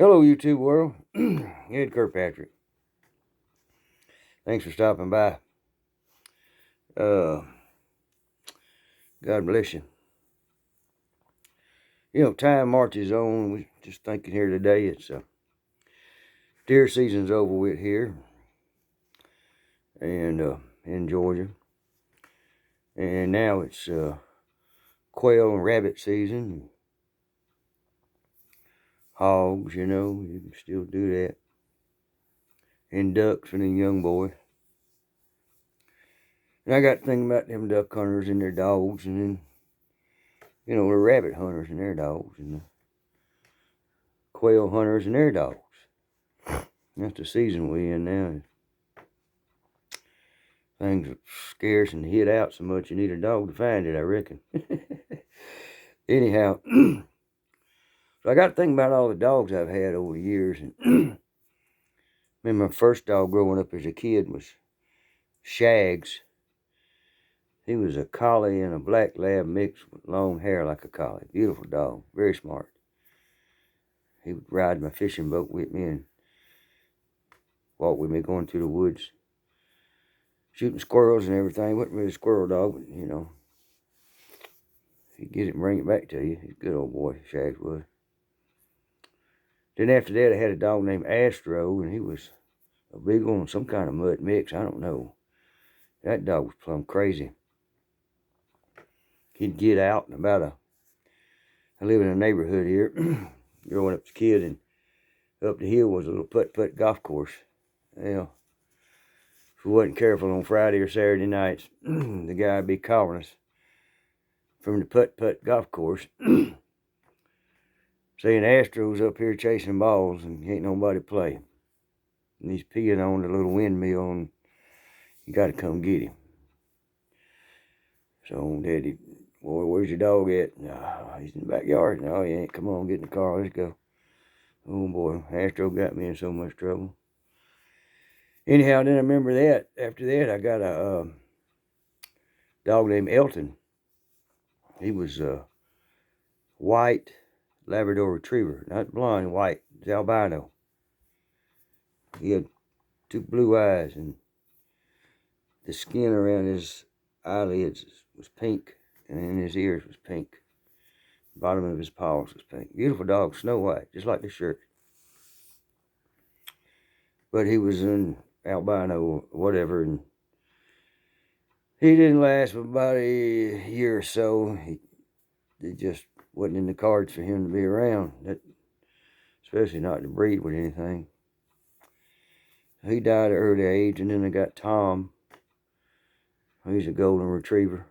Hello, YouTube world. Ed Kirkpatrick. Thanks for stopping by. God bless you. You know, time marches on. We just thinking here today, it's deer season's over with here, and in Georgia, and now it's quail and rabbit season. Hogs, you know, you can still do that, and ducks for the young boys. And I got to think about them duck hunters and their dogs, and then, you know, the rabbit hunters and their dogs, and the quail hunters and their dogs. That's the season we in now. Things are scarce and hid out so much you need a dog to find it, I reckon. Anyhow, so I got to think about all the dogs I've had over the years. And remember, my first dog growing up as a kid was Shags. He was a collie and a black lab mix with long hair like a collie. Beautiful dog, very smart. He would ride my fishing boat with me and walk with me going through the woods, shooting squirrels and everything. Wasn't really a squirrel dog, but you know, he'd get it and bring it back to you. He's a good old boy, Shags was. Then after that, I had a dog named Astro, and he was a big one, some kind of mud mix. I don't know. That dog was plumb crazy. He'd get out and I live in a neighborhood here, growing up as a kid, and up the hill was a little putt-putt golf course. Well, if we wasn't careful on Friday or Saturday nights, the guy would be calling us from the putt-putt golf course, saying Astro's up here chasing balls and ain't nobody play. And he's peeing on the little windmill and you got to come get him. So Daddy, boy, where's your dog at? No, he's in the backyard. No, he ain't. Come on, get in the car. Let's go. Oh, boy, Astro got me in so much trouble. Anyhow, then I remember that. After that, I got a dog named Elton. He was a white Labrador Retriever. Not blonde, white. He's albino. He had two blue eyes, and the skin around his eyelids was pink, and in his ears was pink. The bottom of his paws was pink. Beautiful dog, snow white, just like the shirt. But he was an albino or whatever, and he didn't last for about a year or so. It just wasn't in the cards for him to be around, especially not to breed with anything. He died at an early age, and then I got Tom. He's a golden retriever.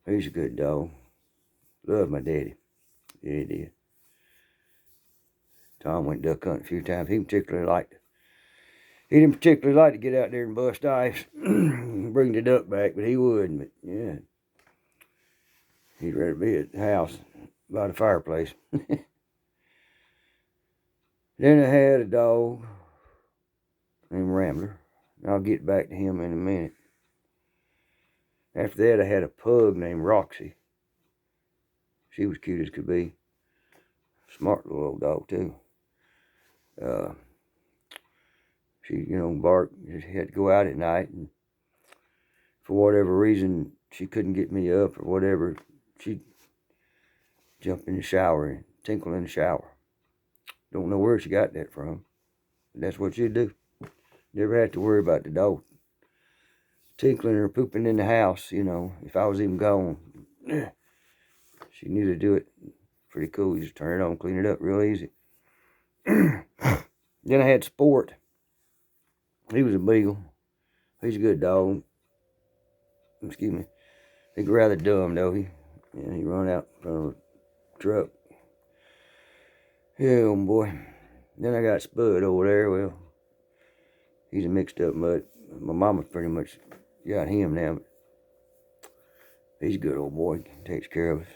He's a good dog. Loved my daddy. Yeah, he did. Tom went duck hunting a few times. He didn't particularly like to get out there and bust ice and bring the duck back, but he would. But yeah, he'd rather be at the house by the fireplace. Then I had a dog named Rambler. I'll get back to him in a minute. After that, I had a pug named Roxy. She was cute as could be. Smart little old dog, too. She, you know, barked. She had to go out at night, and for whatever reason, she couldn't get me up or whatever. She'd jump in the shower and tinkle in the shower. Don't know where she got that from, but that's what she'd do. Never had to worry about the dog tinkling or pooping in the house, you know, if I was even gone. She knew to do it pretty cool. You just turn it on, clean it up real easy. Then I had Sport. He was a beagle. He's a good dog. Excuse me. He's rather dumb, though. He run out in front of a truck. Yeah, old boy. Then I got Spud over there. Well, he's a mixed up mutt. My mama pretty much got him now. He's a good old boy. He takes care of us.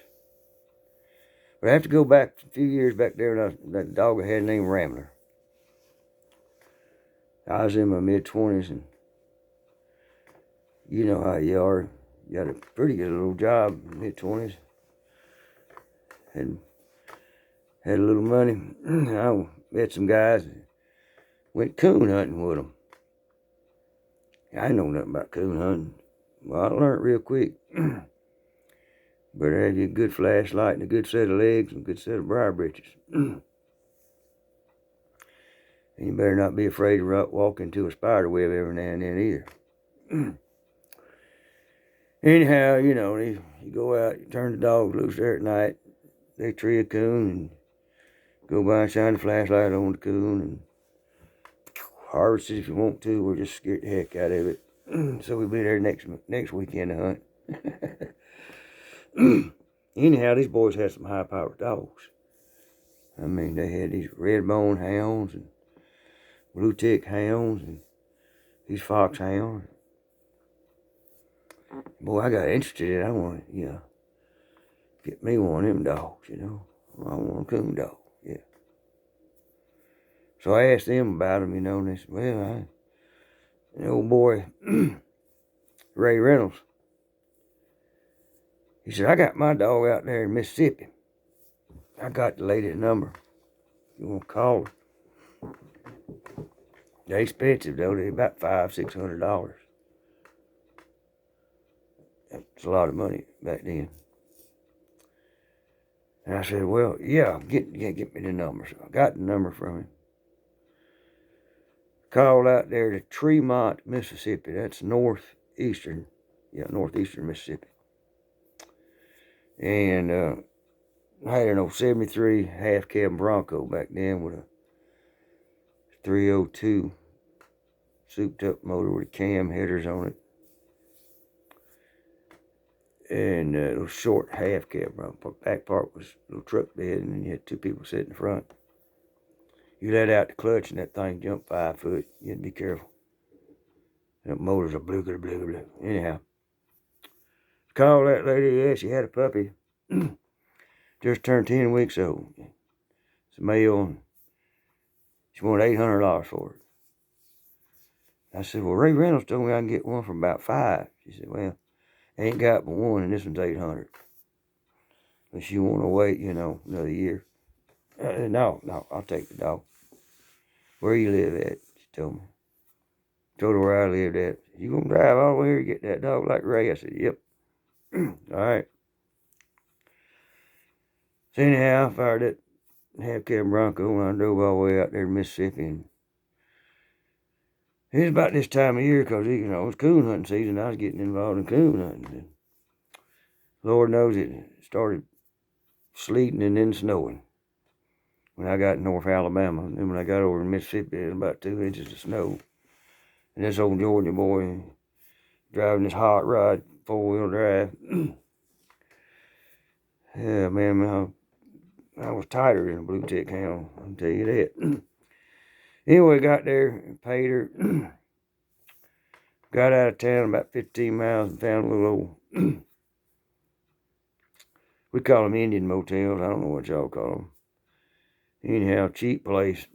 But I have to go back a few years back there, and that dog I had named Rambler. I was in my mid-20s, and you know how you are. You got a pretty good little job in mid-20s. And Had a little money. I met some guys and went coon hunting with them. I didn't know nothing about coon hunting. Well, I learned real quick. Better have you a good flashlight and a good set of legs and a good set of briar britches. And you better not be afraid to walk into a spider web every now and then either. Anyhow, you go out, you turn the dogs loose there at night. They tree a coon and go by and shine the flashlight on the coon and harvest it if you want to, or just scare the heck out of it. So we'll be there next weekend to hunt. Anyhow, these boys had some high-powered dogs. I mean, they had these red-bone hounds and blue-tick hounds and these fox hounds. Boy, I got interested in it. I wanted, get me one of them dogs, I want a coon dog, yeah. So I asked them about them, and they said, well, an old boy, Ray Reynolds, he said, I got my dog out there in Mississippi. I got the lady's number. You want to call her? They're expensive, though. They're about $500-600. That's a lot of money back then. And I said, well, yeah, get me the number. So I got the number from him. Called out there to Tremont, Mississippi. That's northeastern Mississippi. And I had an old 73 half-cab Bronco back then with a 302 souped-up motor with cam headers on it. And a little short half-cab Bronco. Back part was a little truck bed, and then you had two people sitting in front. You let out the clutch, and that thing jumped 5 foot. You had to be careful. That motor's a blue. Anyhow, called that lady. Yeah, she had a puppy. Just turned 10 weeks old. It's a male, and she wanted $800 for it. I said, well, Ray Reynolds told me I can get one for about $5. She said, well, I ain't got but one, and this one's $800. Unless you want to wait, another year. No, I'll take the dog. Where you live at? She told me. Told her where I lived at. You gonna drive all the way here to get that dog like Ray? I said, yep. All right. So anyhow, I fired that half-cab Bronco and I drove all the way out there to Mississippi. And it was about this time of year because, it was coon hunting season. I was getting involved in coon hunting. And Lord knows it started sleeting and then snowing when I got in North Alabama. And then when I got over in Mississippi, it was about 2 inches of snow. And this old Georgia boy driving this hot rod, 4-wheel drive. Yeah, man, I was tighter than a blue tick hound, I'll tell you that. Anyway, got there, paid her, got out of town about 15 miles and found a little old, we call them Indian motels. I don't know what y'all call them. Anyhow, cheap place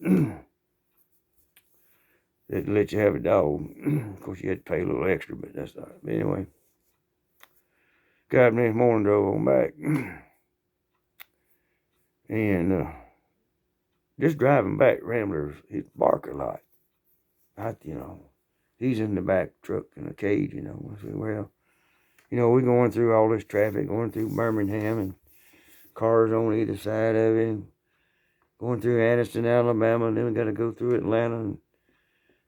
that let you have a dog. Of course, you had to pay a little extra, but that's not. But anyway, got up next morning, drove on back. And just driving back, Rambler, he'd bark a lot. He's in the back truck in a cage, I said, well, we're going through all this traffic, going through Birmingham and cars on either side of it, and going through Anniston, Alabama, and then we got to go through Atlanta.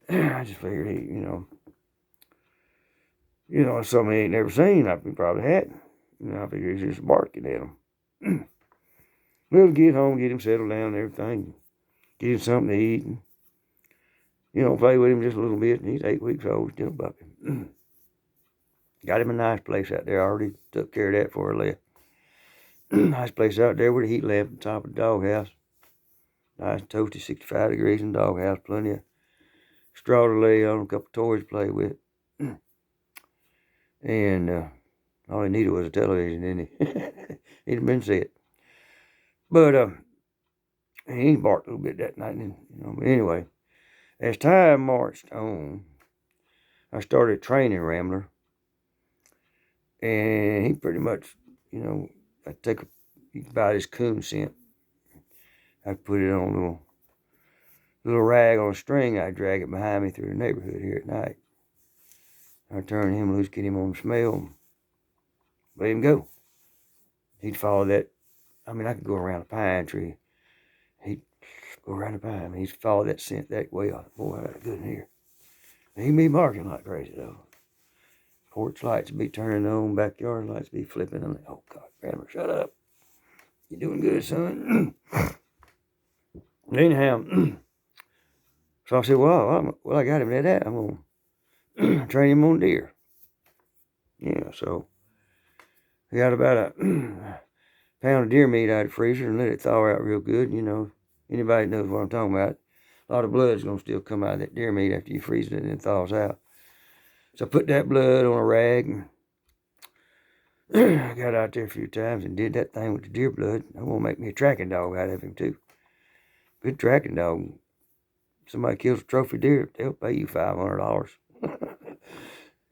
And I just figured something he ain't never seen. He probably hadn't. I figured he's just barking at him. We'll get home, get him settled down and everything, get him something to eat, and, play with him just a little bit. And he's 8 weeks old, still a puppy. Got him a nice place out there. I already took care of that before I left. Nice place out there with a heat lamp on top of the doghouse. Nice toasty 65 degrees in the doghouse. Plenty of straw to lay on, a couple toys to play with. And all he needed was a television, didn't he? He'd have been set. But he barked a little bit that night, But anyway, as time marched on, I started training Rambler. And he pretty much, I you can buy this coon scent. I'd put it on a little rag on a string. I'd drag it behind me through the neighborhood here at night. I'd turn him loose, get him on the smell, let him go. He'd follow that. I mean, I could go around a pine tree. He'd go around the pine. He'd follow that scent that way. Boy, I got good in here. He'd be barking like crazy, though. Porch lights would be turning on, backyard lights would be flipping. I'm like, oh, God, Rambler, shut up. You're doing good, son. Anyhow, so I said, well, I got him at that. I'm going to train him on deer. Yeah, so I got about a pound of deer meat out of the freezer and let it thaw out real good. You know, anybody knows what I'm talking about. A lot of blood's going to still come out of that deer meat after you freeze it and it thaws out. So I put that blood on a rag and I got out there a few times and did that thing with the deer blood. I'm going to make me a tracking dog out of him, too. Good tracking dog. Somebody kills a trophy deer, they'll pay you $500.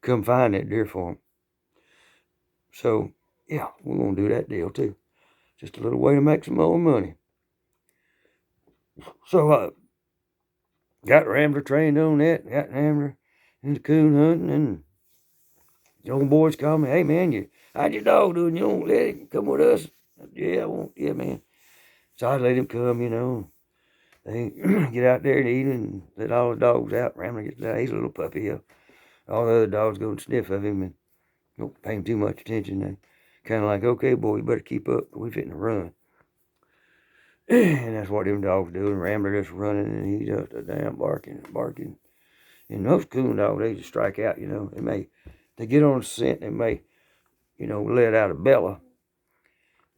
Come find that deer for them. So, yeah, we're going to do that deal, too. Just a little way to make some more money. So, got Rambler trained on that. Got Rambler into coon hunting. And the old boys call me, hey, man, how'd your dog doing? You won't let him come with us? Yeah, I won't. Yeah, man. So I let him come, you know. They get out there and eat and let all the dogs out. Rambler gets out. He's a little puppy. All the other dogs go and sniff of him and don't pay him too much attention. They kind of like, okay, boy, you better keep up. We fitting to run. And that's what them dogs do. And Rambler just running and he's just a damn barking. And those coon dogs, they just strike out, you know. They get on the scent, they may, you know, let out a bellow.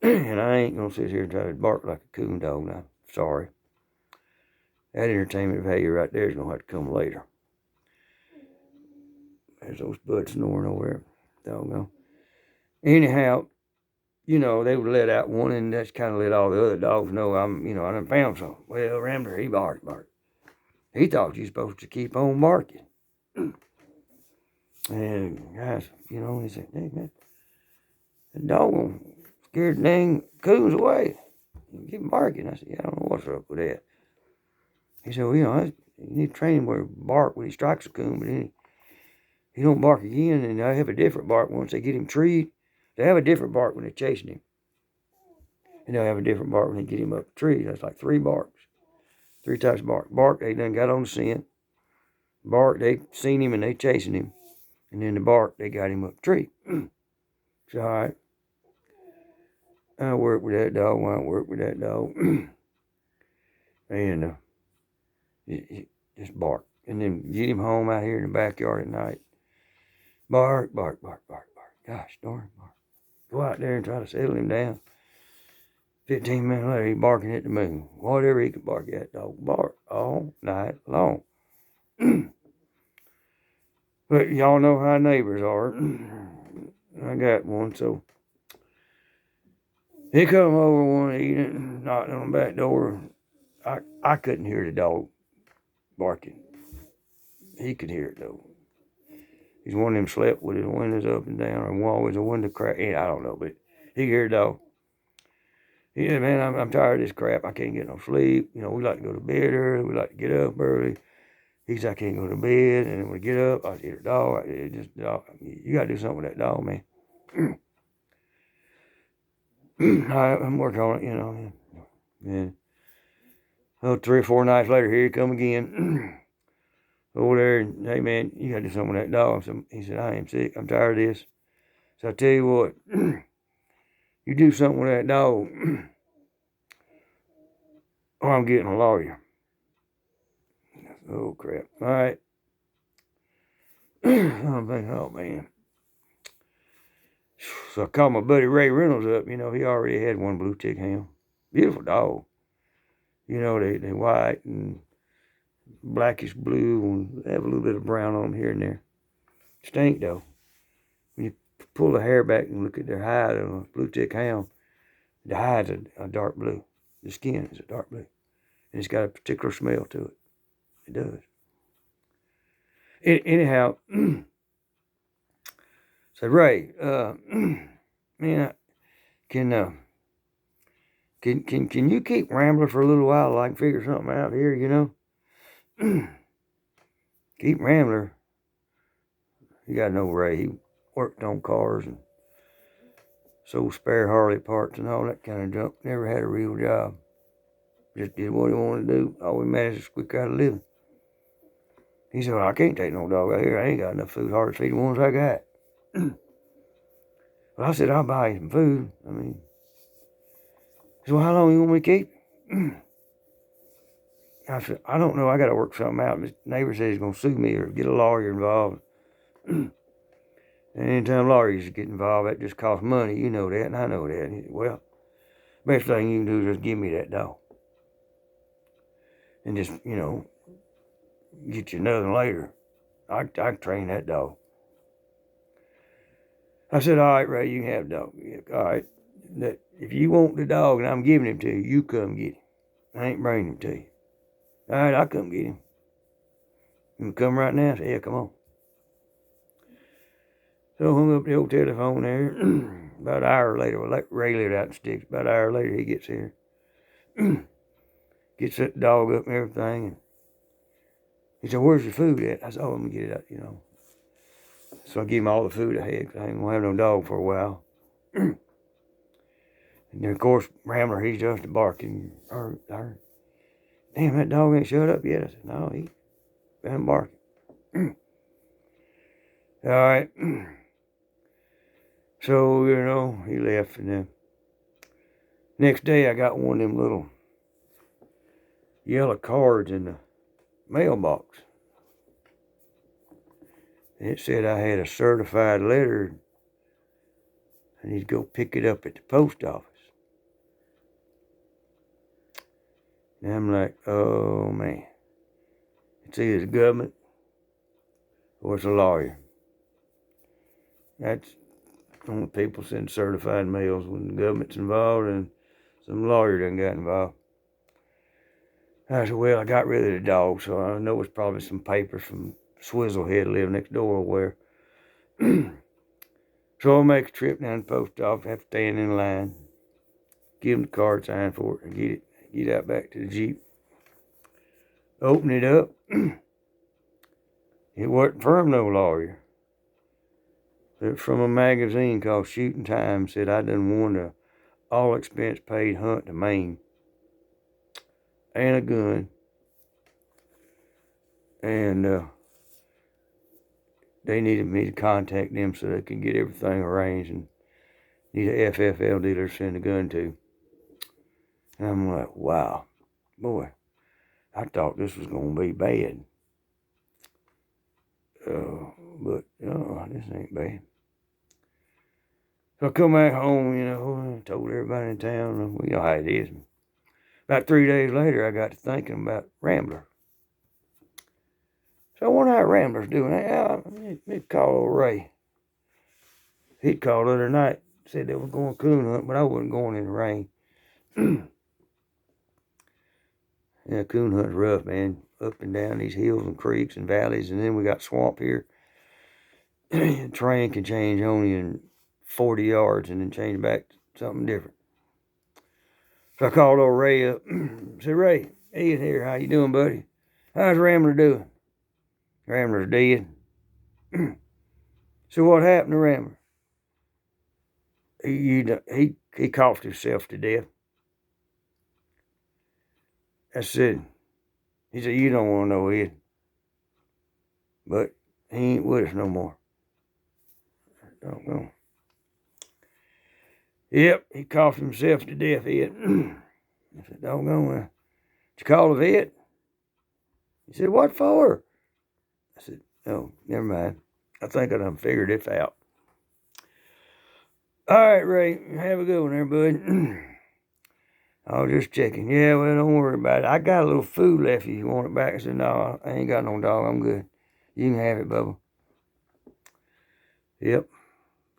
And I ain't going to sit here and try to bark like a coon dog now. Sorry. That entertainment value right there is going to have to come later. There's those buds snoring over there. Doggone. Anyhow, you know, they would let out one and that's kind of let all the other dogs know I done found something. Well, Rambler, he barked. He thought you were supposed to keep on barking. And guys, you know, he said, hey, man, the dog scared the dang coons away. Keep barking. I said, yeah, I don't know what's up with that. He said, well, you know, you need to train him where he bark when he strikes a coon, but then he don't bark again, and they have a different bark once they get him treed. They have a different bark when they're chasing him. And they'll have a different bark when they get him up the tree. That's like three barks. Three types of bark. Bark, they done got on the scent. Bark, they seen him and they chasing him. And then the bark, they got him up the tree. So, all right. I work with that dog when I work with that dog. And just bark. And then get him home out here in the backyard at night. Bark. Gosh darn, bark. Go out there and try to settle him down. 15 minutes later, he's barking at the moon. Whatever he could bark at, dog. Bark all night long. But y'all know how neighbors are. I got one, so he come over one evening, knocked on the back door. I couldn't hear the dog barking. He could hear it, though. He's one of them slept with his windows up and down, or always a window crack. I don't know, but he could hear the dog. He said, man, I'm tired of this crap. I can't get no sleep. You know, we like to go to bed early. We like to get up early. He said, I can't go to bed. And then when I get up, I hear the dog. You got to do something with that dog, man. I'm working on it, you know. And 3 or 4 nights later, here he come again. Over there, and, hey, man, you got to do something with that dog. So he said, I am sick. I'm tired of this. So I tell you what, you do something with that dog, or I'm getting a lawyer. Oh, crap. All right. I'm thinking, oh, man. So I called my buddy Ray Reynolds up. You know, he already had one blue tick hound. Beautiful dog. You know, they white and blackish blue and have a little bit of brown on them here and there. Stink, though. When you pull the hair back and look at their hide on a blue tick hound, the hide's a dark blue. The skin is a dark blue. And it's got a particular smell to it. It does. Anyhow, said, Ray, man, Can you keep Rambler for a little while till I can figure something out here, you know? Keep Rambler. He got no Ray. He worked on cars and sold spare Harley parts and all that kind of junk. Never had a real job. Just did what he wanted to do. All we managed to squeak out a living. He said, well, I can't take no dog out here. I ain't got enough food. Hard to feed the ones I got. Well, I said, I'll buy you some food. I mean, he said, well, how long you want me to keep? I said, I don't know. I got to work something out. This neighbor says he's going to sue me or get a lawyer involved. And anytime lawyers get involved, that just costs money. You know that, and I know that. And he said, well, best thing you can do is just give me that dog. And just, you know, get you another one later. I can train that dog. I said, all right, Ray, you can have the dog. All right. That if you want the dog and I'm giving him to you, you come get him. I ain't bringing him to you. All right, I'll come get him. You can come right now? I said, yeah, come on. So I hung up the old telephone there. About an hour later, Ray lived out in Sticks. About an hour later, he gets here. Gets that dog up and everything. And he said, where's your food at? I said, oh, let me get it out, you know. So I give him all the food I had because I ain't going to have no dog for a while. And then, of course, Rambler, he's just barking. Damn, that dog ain't shut up yet. I said, no, he's been barking. All right. So, you know, he left. And then next day, I got one of them little yellow cards in the mailbox. And it said I had a certified letter. I need to go pick it up at the post office. And I'm like, oh, man. It's either the government or it's a lawyer. That's only people send certified mails when the government's involved and some lawyer done got involved. I said, well, I got rid of the dog, so I know it's probably some papers from Swizzlehead live next door where. So I'll make a trip down to the post office, have to stand in line, give them the card, sign for it, and get out back to the Jeep. Open it up. It wasn't from no lawyer. It was from a magazine called Shooting Time. Said I done won a all expense paid hunt to Maine. And a gun. And they needed me to contact them so they could get everything arranged and need a FFL dealer to send a gun to. And I'm like, wow, boy, I thought this was going to be bad. But this ain't bad. So I come back home, you know, told everybody in town, you know how it is. About 3 days later, I got to thinking about Rambler. So I wonder how Rambler's doing. Let call old Ray. He called the other night, said they were going coon hunt, but I wasn't going in the rain. Yeah, coon hunt's rough, man. Up and down these hills and creeks and valleys, and then we got swamp here. Train can change only in 40 yards and then change back to something different. So I called old Ray up. Said, Ray, Ian here. How you doing, buddy? How's Rambler doing? Rambler's dead. So what happened to Rambler? He coughed himself to death. I said, he said, you don't want to know it. But he ain't with us no more. I don't know. Yep, he coughed himself to death, Ed. I said, doggone, did you call the vet? He said, what for? I said, oh, never mind. I think I done figured it out. All right, Ray, have a good one there, bud. I was just checking. Yeah, well, don't worry about it. I got a little food left if you want it back. I said, no, I ain't got no dog. I'm good. You can have it, Bubba. Yep.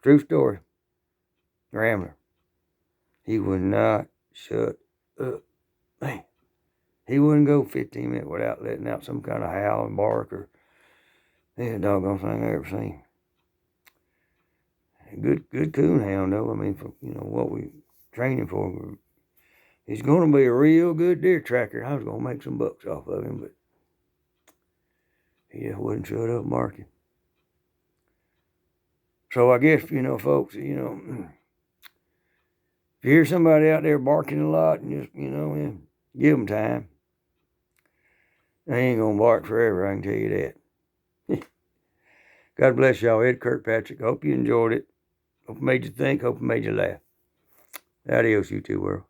True story. Rambler. He would not shut up. Man. He wouldn't go 15 minutes without letting out some kind of howl and bark or the doggone thing I ever seen. Good coon hound though. I mean, for what we trained him for. He's going to be a real good deer tracker. I was going to make some bucks off of him, but he just wouldn't shut up barking. So I guess, folks, if you hear somebody out there barking a lot, and just, give them time. They ain't going to bark forever, I can tell you that. God bless y'all. Ed Kirkpatrick. Hope you enjoyed it. Hope it made you think. Hope it made you laugh. Adios, YouTube world.